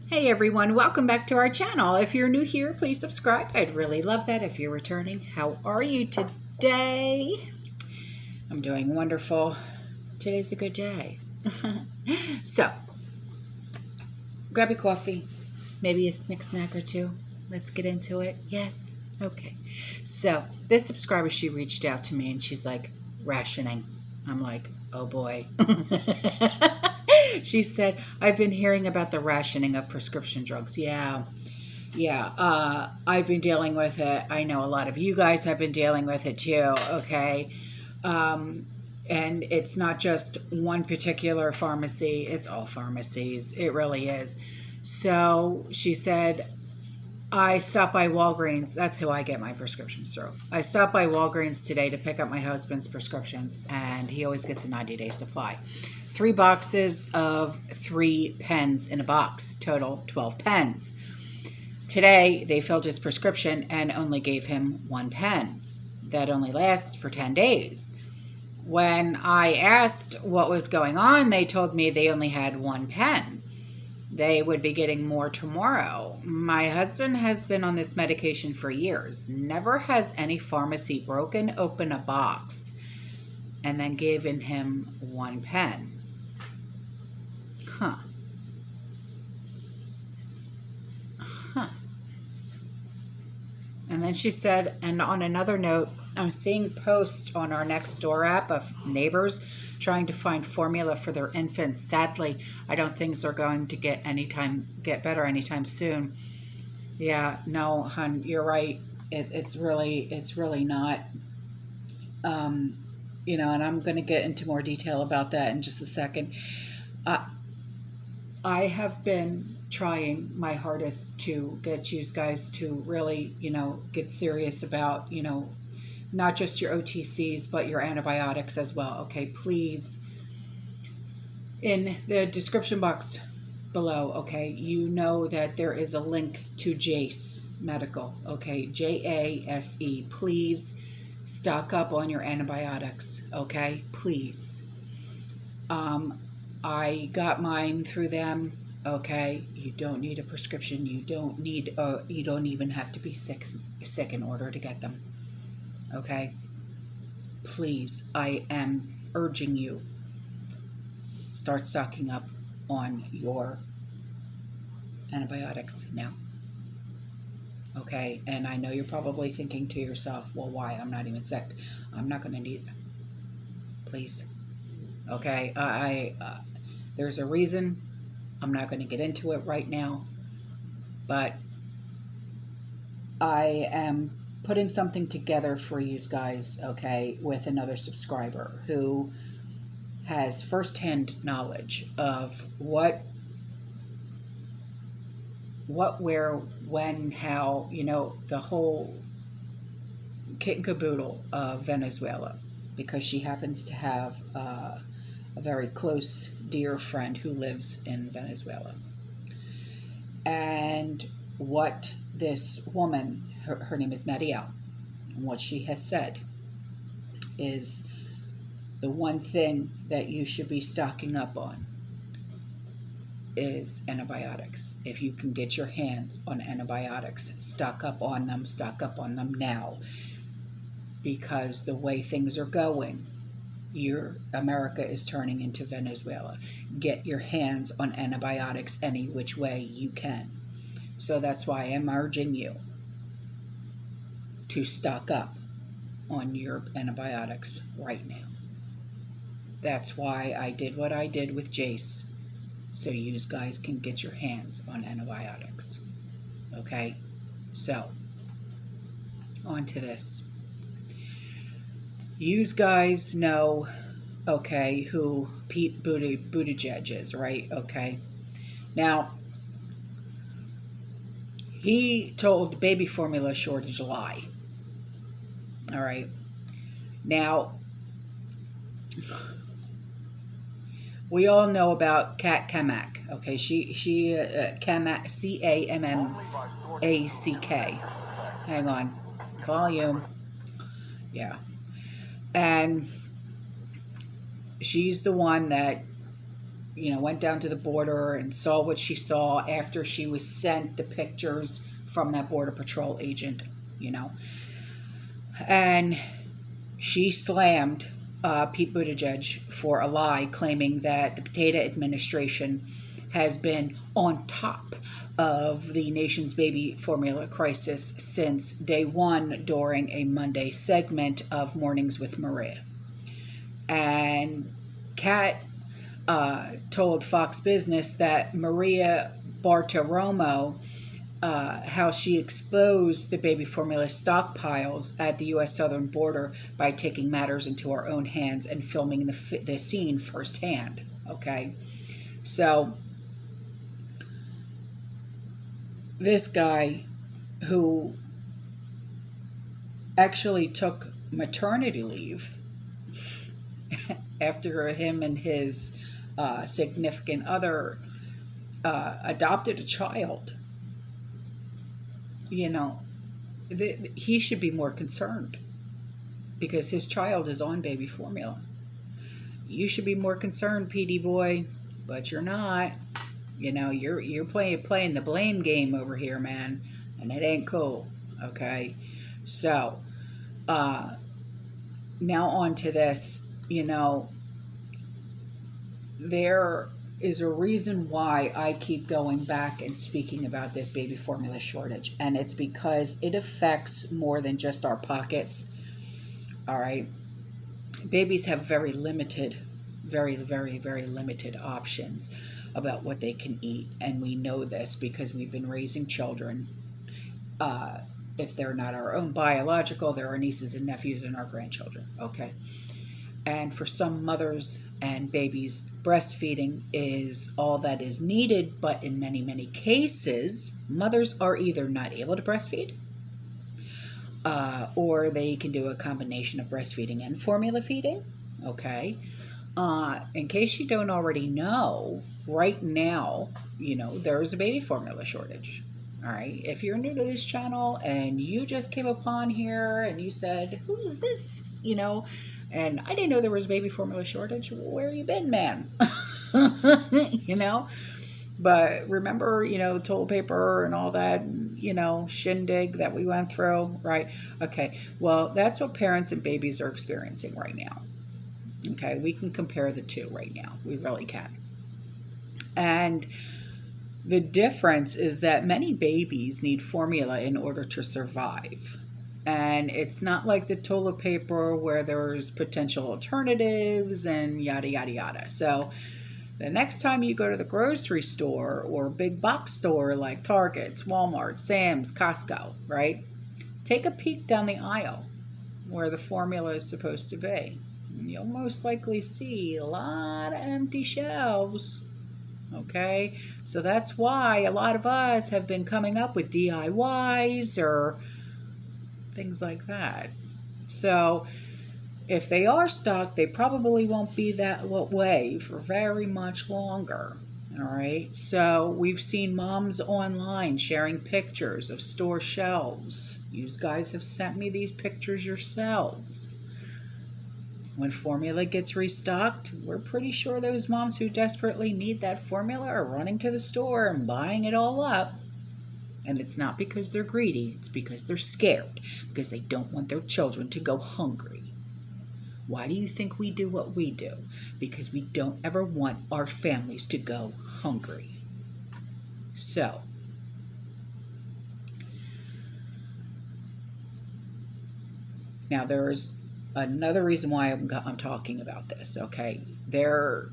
Hey everyone, welcome back to our channel. If you're new here, please subscribe. I'd really love that. If you're returning, how are you today? I'm doing wonderful. Today's a good day. So, grab your coffee, maybe a snack or two. Let's get into it. Yes? Okay. So, this subscriber, she reached out to me and she's like, rationing. I'm like, oh boy. She said, I've been hearing about the rationing of prescription drugs. Yeah. I've been dealing with it. I know a lot of you guys have been dealing with it too. Okay. And it's not just one particular pharmacy. It's all pharmacies. It really is. So she said, I stopped by Walgreens. That's who I get my prescriptions through. I stopped by Walgreens today to pick up my husband's prescriptions, and he always gets a 90-day supply. 3 boxes of 3 pens in a box, total 12 pens. Today, they filled his prescription and only gave him 1 pen. That only lasts for 10 days. When I asked what was going on, they told me they only had 1 pen. They would be getting more tomorrow. My husband has been on this medication for years. Never has any pharmacy broken open a box and then given him 1 pen. Huh. And then she said, and on another note, I'm seeing posts on our Nextdoor app of neighbors trying to find formula for their infants. Sadly, I don't think things are going to get better anytime soon. Yeah, no, hon, you're right. It's really not. And I'm going to get into more detail about that in just a second. I have been trying my hardest to get you guys to really, get serious about, not just your OTCs, but your antibiotics as well. Okay, please. In the description box below, okay, you know that there is a link to Jase Medical, okay, JASE. Please stock up on your antibiotics, okay, please. I got mine through them. Okay, you don't need a prescription. You don't even have to be sick in order to get them. Okay, please, I am urging you, start stocking up on your antibiotics now. Okay, and I know you're probably thinking to yourself, well, why? I'm not even sick. I'm not going to need them. Please. Okay, there's a reason. I'm not going to get into it right now, but I am putting something together for you guys, okay, with another subscriber who has firsthand knowledge of what, where, when, how, the whole kit and caboodle of Venezuela, because she happens to have a very close, dear friend who lives in Venezuela. And what this woman, her name is Maria, and what she has said is the one thing that you should be stocking up on is antibiotics. If you can get your hands on antibiotics, stock up on them now, because the way things are going, America is turning into Venezuela. Get your hands on antibiotics any which way you can. So that's why I'm urging you to stock up on your antibiotics right now. That's why I did what I did with Jace, so you guys can get your hands on antibiotics. Okay? So, on to this. You guys know, okay, who Pete Buttigieg is, right? Okay. Now, he told baby formula shortage lie. All right. Now, we all know about Kat Cammack. Okay, she Cammack, C-A-M-M-A-C-K. Hang on. Volume. Yeah. And she's the one that went down to the border and saw what she saw after she was sent the pictures from that Border Patrol agent, and she slammed Pete Buttigieg for a lie, claiming that the potato administration has been on top of the nation's baby formula crisis since day one during a Monday segment of Mornings with Maria. And Kat told Fox Business that Maria Bartiromo, how she exposed the baby formula stockpiles at the U.S. southern border by taking matters into her own hands and filming the scene firsthand. Okay, so this guy who actually took maternity leave after him and his significant other adopted a child, he should be more concerned because his child is on baby formula. You should be more concerned, PD boy, but you're not. You're playing the blame game over here, man, and it ain't cool. Okay, so now on to this. There is a reason why I keep going back and speaking about this baby formula shortage, and it's because it affects more than just our pockets. All right, babies have very limited, very, very, very limited options about what they can eat, and we know this because we've been raising children. If they're not our own biological, they're our nieces and nephews and our grandchildren. Okay. And for some mothers and babies, breastfeeding is all that is needed. But in many, many cases, mothers are either not able to breastfeed or they can do a combination of breastfeeding and formula feeding. Okay. In case you don't already know, right now, there is a baby formula shortage. All right. If you're new to this channel and you just came upon here and you said, "Who is this?" And I didn't know there was a baby formula shortage. Where you been, man? But remember, toilet paper and all that, shindig that we went through, right? Okay, well, that's what parents and babies are experiencing right now. Okay, we can compare the two right now. We really can. And the difference is that many babies need formula in order to survive. And it's not like the toilet paper where there's potential alternatives and yada, yada, yada. So the next time you go to the grocery store or big box store like Target's, Walmart, Sam's, Costco, right? Take a peek down the aisle where the formula is supposed to be. You'll most likely see a lot of empty shelves. Okay? So that's why a lot of us have been coming up with DIYs or things like that. So if they are stocked, they probably won't be that way for very much longer. All right. So we've seen moms online sharing pictures of store shelves. You guys have sent me these pictures yourselves. When formula gets restocked, we're pretty sure those moms who desperately need that formula are running to the store and buying it all up. And it's not because they're greedy, it's because they're scared, because they don't want their children to go hungry. Why do you think we do what we do? Because we don't ever want our families to go hungry. So, now there's another reason why I'm talking about this, okay? There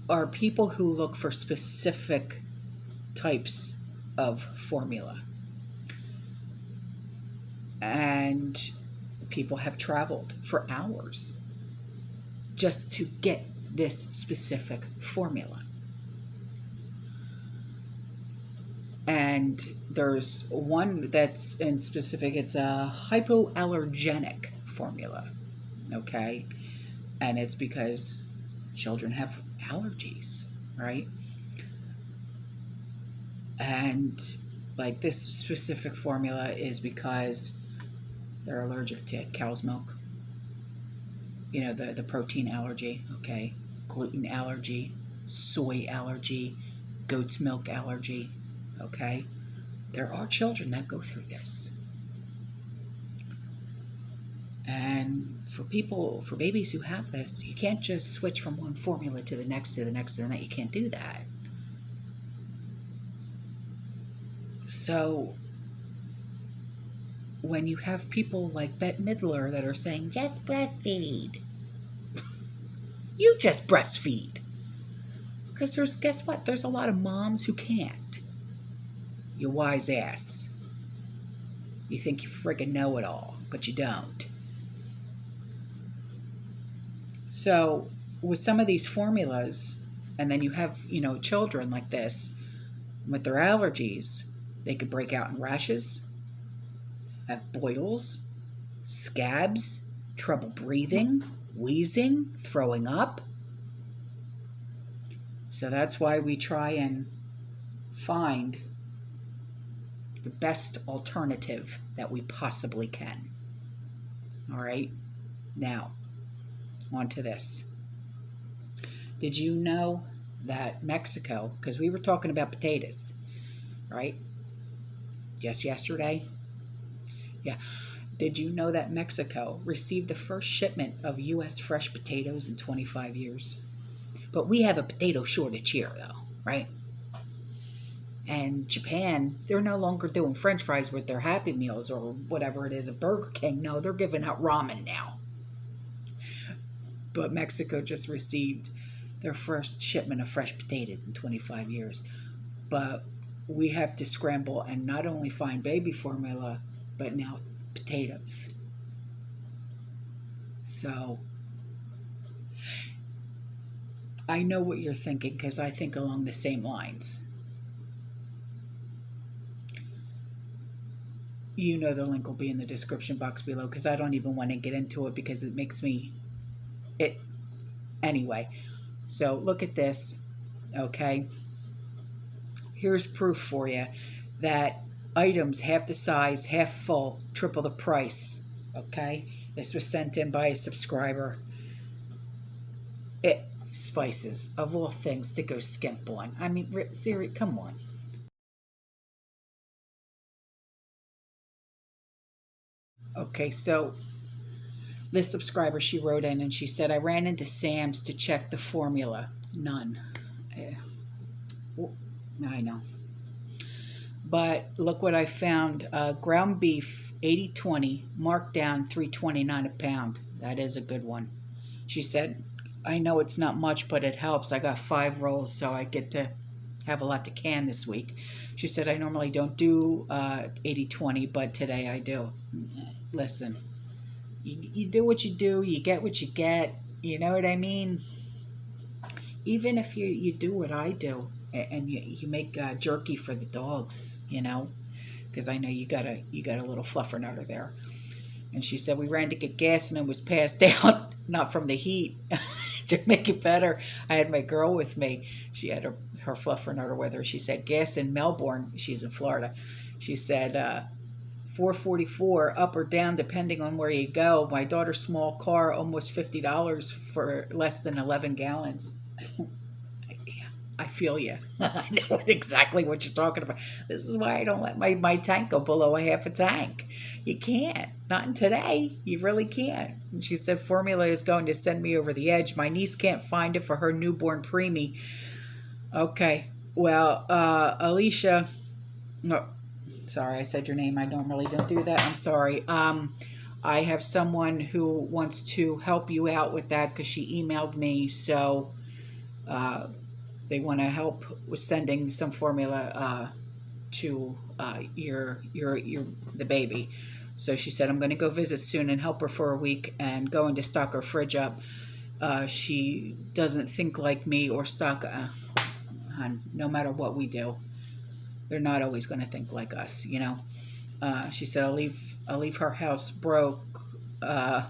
are people who look for specific types of formula. And people have traveled for hours just to get this specific formula. And there's one that's in specific, it's a hypoallergenic formula, okay? And it's because children have allergies, right? And like this specific formula is because they're allergic to cow's milk. you know, the protein allergy, okay, gluten allergy, soy allergy, goat's milk allergy, okay. There are children that go through this. And for babies who have this, you can't just switch from one formula to the next, to the next, to the next. You can't do that. So when you have people like Bette Midler that are saying, just breastfeed, you just breastfeed. Because guess what? There's a lot of moms who can't. You wise ass. You think you friggin' know it all, but you don't. So with some of these formulas, and then you have, you know, children like this with their allergies, they could break out in rashes, have boils, scabs, trouble breathing, wheezing, throwing up. So that's why we try and find the best alternative that we possibly can. All right, now on to this. Did you know that Mexico, because we were talking about potatoes, right? Just yesterday? Yeah. Did you know that Mexico received the first shipment of U.S. fresh potatoes in 25 years? But we have a potato shortage here, though, right? And Japan, they're no longer doing French fries with their Happy Meals or whatever it is at Burger King. No, they're giving out ramen now. But Mexico just received their first shipment of fresh potatoes in 25 years. But we have to scramble and not only find baby formula, but now potatoes. So I know what you're thinking, because I think along the same lines. You know the link will be in the description box below, because I don't even want to get into it because it makes me... Anyway, so look at this, okay? Here's proof for you that items half the size, half full, triple the price, okay? This was sent in by a subscriber. Spices, of all things, to go skimp on. I mean, Siri, come on. Okay, so this subscriber, she wrote in and she said, I ran into Sam's to check the formula. None. I know. But look what I found. Ground beef, 80/20, marked down $3.29 a pound. That is a good one. She said, I know it's not much, but it helps. I got 5 rolls, so I get to have a lot to can this week. She said, I normally don't do 80/20, but today I do. Listen, you do what you do, you get what you get, you know what I mean? Even if you do what I do, and you make jerky for the dogs, you know, because I know you got a little fluffernutter there. And she said, we ran to get gas and it was passed out, not from the heat. To make it better, I had my girl with me. She had her fluffernutter with her. She said, gas in Melbourne, she's in Florida. She said, $4.44 up or down depending on where you go. My daughter's small car, almost $50 for less than 11 gallons. I feel you. I know exactly what you're talking about. This is why I don't let my tank go below a half a tank. You can't. Not in today. You really can't. And she said formula is going to send me over the edge. My niece can't find it for her newborn preemie. Okay. Well, Alicia. No, sorry, I said your name. I normally don't do that. I'm sorry. I have someone who wants to help you out with that because she emailed me. So they want to help with sending some formula to the baby. So she said, I'm going to go visit soon and help her for a week and going to stock her fridge up. She doesn't think like me or stock, no matter what we do. They're not always going to think like us, you know. She said, I'll leave her house broke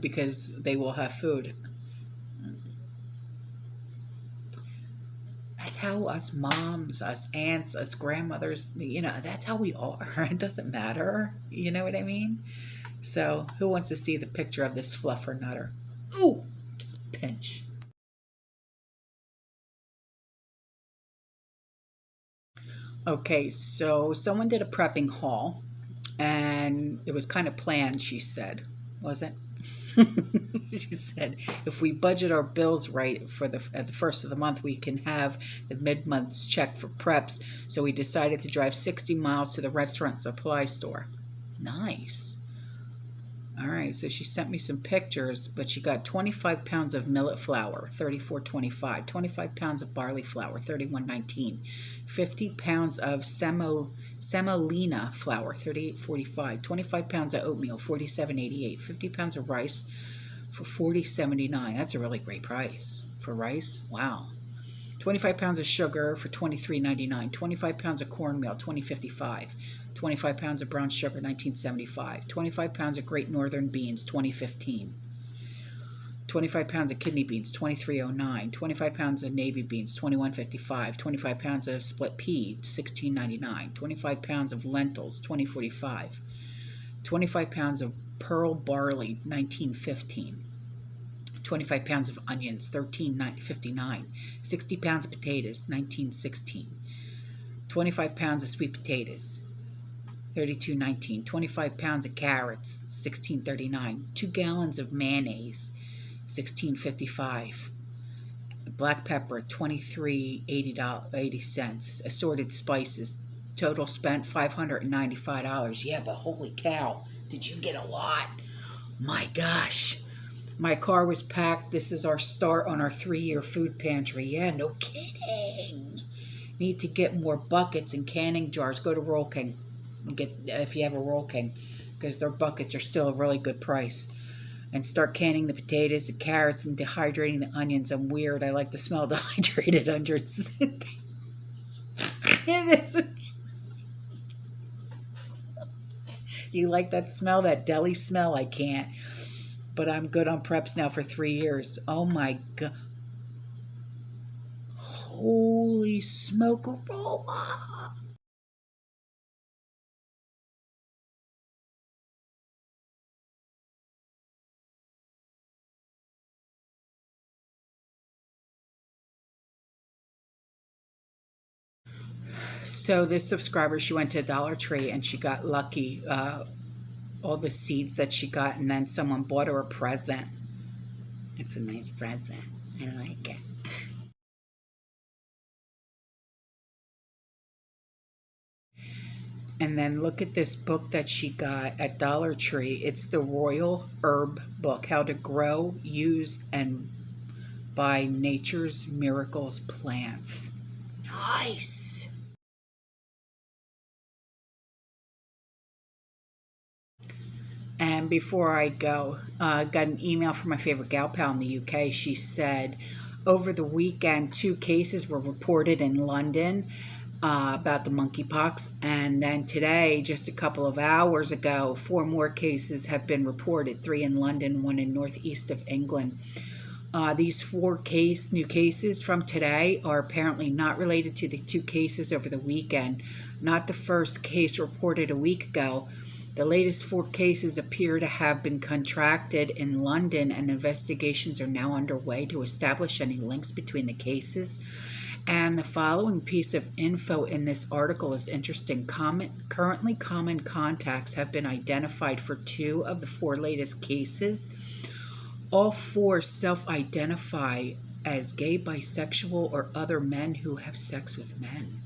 because they will have food. That's how us moms, us aunts, us grandmothers, you know, that's how we are. It doesn't matter. You know what I mean? So who wants to see the picture of this fluffernutter? Ooh, pinch. Okay, so someone did a prepping haul, and it was kind of planned, she said. Was it? She said, if we budget our bills right for at the first of the month, we can have the mid-month's check for preps. So we decided to drive 60 miles to the restaurant supply store. Nice. All right, so she sent me some pictures, but she got 25 pounds of millet flour, $34.25, 25 pounds of barley flour, $31.19, 50 pounds of semolina flour, $38.45, 25 pounds of oatmeal, $47.88, 50 pounds of rice for $40.79. That's a really great price for rice. Wow. 25 pounds of sugar for $23.99, 25 pounds of cornmeal, $20.55, 25 pounds of brown sugar, $19.75, 25 pounds of Great Northern beans, $20.15, 25 pounds of kidney beans, $23.09, 25 pounds of navy beans, $21.55, 25 pounds of split pea, $16.99, 25 pounds of lentils, $20.45, 25 pounds of pearl barley, $19.15, 25 pounds of onions, $13.59, 60 pounds of potatoes, $19.16, 25 pounds of sweet potatoes, $32.19, 25 pounds of carrots, $16.39, 2 gallons of mayonnaise, $16.55, black pepper, $23.80, assorted spices, total spent $595. Yeah, but holy cow, did you get a lot? My gosh. My car was packed. This is our start on our 3-year food pantry. Yeah, no kidding. Need to get more buckets and canning jars. Go to Roll King and get, if you have a Roll King, because their buckets are still a really good price. And start canning the potatoes, the carrots, and dehydrating the onions. I'm weird. I like the smell of dehydrated onions. You like that smell, that deli smell? I can't. But I'm good on preps now for 3 years. Oh my God. Holy smoke aroma. So this subscriber, she went to Dollar Tree and she got lucky. All the seeds that she got, and then someone bought her a present. It's a nice present. I like it. And then look at this book that she got at Dollar Tree. It's the Royal Herb Book, How to Grow, Use, and Buy Nature's Miracles Plants. Nice. And before I go, got an email from my favorite gal pal in the UK. She said, over the weekend, 2 cases were reported in London about the monkeypox. And then today, just a couple of hours ago, 4 more cases have been reported, 3 in London, 1 in northeast of England. These 4 new cases from today are apparently not related to the 2 cases over the weekend. Not the first case reported a week ago. The latest 4 cases appear to have been contracted in London, and investigations are now underway to establish any links between the cases. And the following piece of info in this article is interesting. Currently, common contacts have been identified for 2 of the 4 latest cases. All 4 self-identify as gay, bisexual, or other men who have sex with men.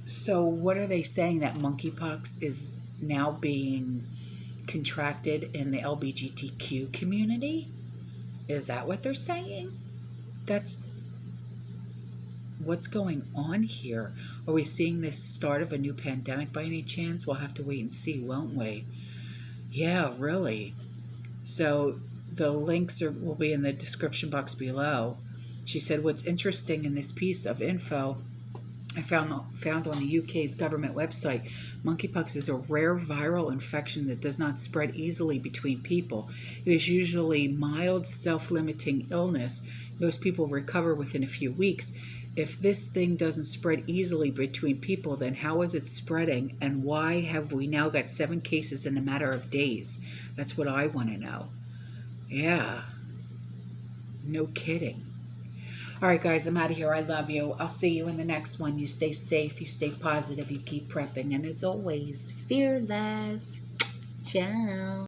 So what are they saying? That monkeypox is now being contracted in the LGBTQ community? Is that what they're saying? That's what's going on here. Are we seeing the start of a new pandemic by any chance? We'll have to wait and see, won't we? Yeah, really. So the links will be in the description box below. She said, what's interesting in this piece of info I found on the UK's government website, monkeypox is a rare viral infection that does not spread easily between people. It is usually mild, self-limiting illness. Most people recover within a few weeks. If this thing doesn't spread easily between people, then how is it spreading, and why have we now got 7 cases in a matter of days? That's what I want to know. Yeah. No kidding. All right, guys, I'm out of here. I love you. I'll see you in the next one. You stay safe, you stay positive, you keep prepping, and as always, fearless. Ciao.